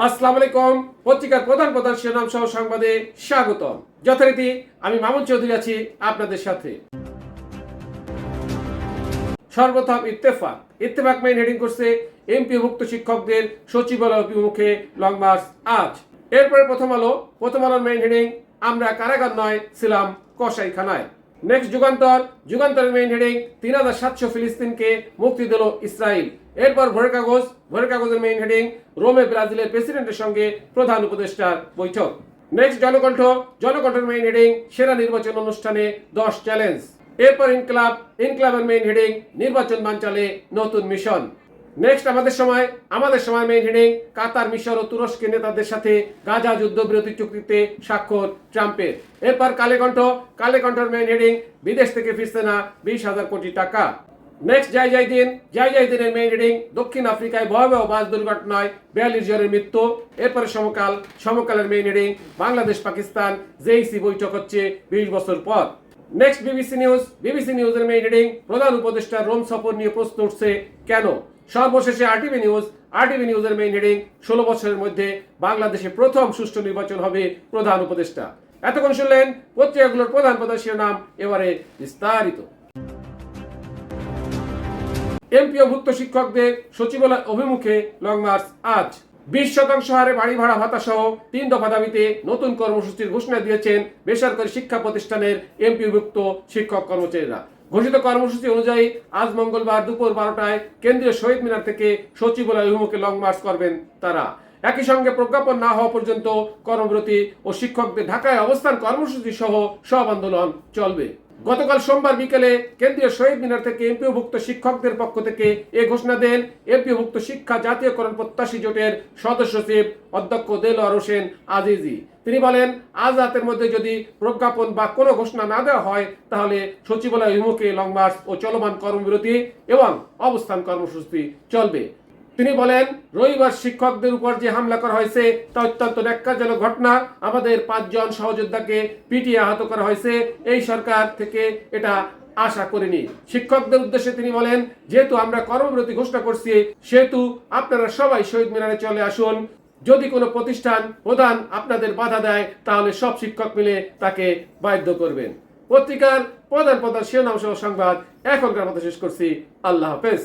আসসালামু আলাইকুম। পত্রিকার প্রধান প্রধান শিরোনাম সহ সংবাদে স্বাগতম। যথারীতি আমি মামুন চৌধুরী আছি আপনাদের সাথে। সর্বপ্রথম ইত্তেফাক মেইন হেডিং করছে এমপিভুক্ত শিক্ষকদের সচিবালয় অভিমুখে লং মার্চ আজ। এরপরে প্রথম আলোর মেইন হেডিং আমরা কারাগার নয় ছিলাম কসাইখানায়। নেক্সট যুগান্তরের মেইন হেডিং 3700 ফিলিস্তিনকে মুক্তি দিল ইসরায়েল। এরপর ভোরের কাগজের মেইন হেডিং রোমে ব্রাজিলের প্রেসিডেন্টের সঙ্গে প্রধান উপদেষ্টার বৈঠক। নেক্সট জনকণ্ঠের মেইন হেডিং সেরা নির্বাচন অনুষ্ঠানে 10 চ্যালেঞ্জ। এরপর ইনক্লাবের মেইন হেডিং নির্বাচন বানচালে নতুন মিশন। নেক্সট আমাদের সময় মেইন হেডিং কাতার, মিশর ও তুরস্কের নেতাদের সাথে গাজা যুদ্ধবিরতি চুক্তিতে স্বাক্ষর ট্রাম্পের। এরপর কালেকণ্ঠের মেইন হেডিং বিদেশ থেকে ফিরছে না 20,000 কোটি টাকা। নেক্সট জাইদিনের মেইন হেডিং দক্ষিণ আফ্রিকায় ভয়াবহ বাস দুর্ঘটনায় 42 জনের মৃত্যু। এরপরে সমকালের main heading Bangladesh Pakistan JEC বৈঠক হচ্ছে 20 বছর পর। নেক্সট বিবিসি নিউজের মেইন হেডিং প্রধান উপদেষ্টা রোম সফর নিয়ে প্রশ্ন উঠছে কেন। সর্বশেষে আরটিভি নিউজের মেইন হেডিং 16 বছরের মধ্যে বাংলাদেশে প্রথম সুষ্ঠু নির্বাচন হবে প্রধান উপদেষ্টা। এতক্ষণ শুনলেন পত্রিকাগুলোর প্রধান শিরোনাম, এবারে বিস্তারিত। এমপিওভুক্ত শিক্ষকদের সচিবালয় অভিমুখে লং মার্চ আজ। 20% হারে বাড়ি ভাড়া ভাতা সহ 3 দফা দাবিতে নতুন কর্মসূচির ঘোষণা দিয়েছেন বেসরকারি শিক্ষা প্রতিষ্ঠানের এমপিওভুক্ত শিক্ষক কর্মচারীরা। ঘোষিত কর্মসূচি অনুযায়ী আজ মঙ্গলবার দুপুর 12টায় কেন্দ্রীয় শহীদ মিনার থেকে সচিবালয় অভিমুখে লং মার্চ করবেন তারা। একই সঙ্গে প্রজ্ঞাপন না হওয়া পর্যন্ত কর্মবিরতি ও শিক্ষকদের ঢাকায় অবস্থান কর্মসূচি সহ সব আন্দোলন চলবে। গতকাল সোমবার বিকেলে কেন্দ্রীয় শহীদ মিনার থেকে এমপিওভুক্ত শিক্ষকদের পক্ষ থেকে এ ঘোষণা দেন এমপিওভুক্ত শিক্ষা জাতীয়করণ প্রত্যাশী জোটের সদস্য সচিব অধ্যক্ষ দেলোয়ার হোসেন আজিজি। তিনি বলেন, আজ রাতের মধ্যে যদি প্রজ্ঞাপন বা কোনো ঘোষণা না দেওয়া হয় তাহলে সচিবালয় অভিমুখে লং মার্চ ও চলমান কর্মবিরতি এবং অবস্থান কর্মসূচি চলবে। তিনি বলেন, রবিবার শিক্ষকদের উপর যে হামলা করা হয়েছে তা অত্যন্ত ন্যাক্কারজনক ঘটনা। আমাদের 5 জন সহযোদ্ধাকে পিটিয়ে আহত করা হয়েছে। এই সরকার থেকে এটা আশা করিনি। শিক্ষকদের উদ্দেশ্যে তিনি বলেন, যেহেতু আমরা কর্মবিরতি ঘোষণা করছি সেহেতু আপনারা সবাই শহীদ মিনারে চলে আসুন। যদি কোনো প্রতিষ্ঠান প্রধান আপনাদের বাধা দেয় তাহলে সব শিক্ষক মিলে তাকে বাধ্য করবেন। পত্রিকার প্রধান শিরোনাম সহ সংবাদ এখনকার মতো শেষ করছি। আল্লাহ হাফেজ।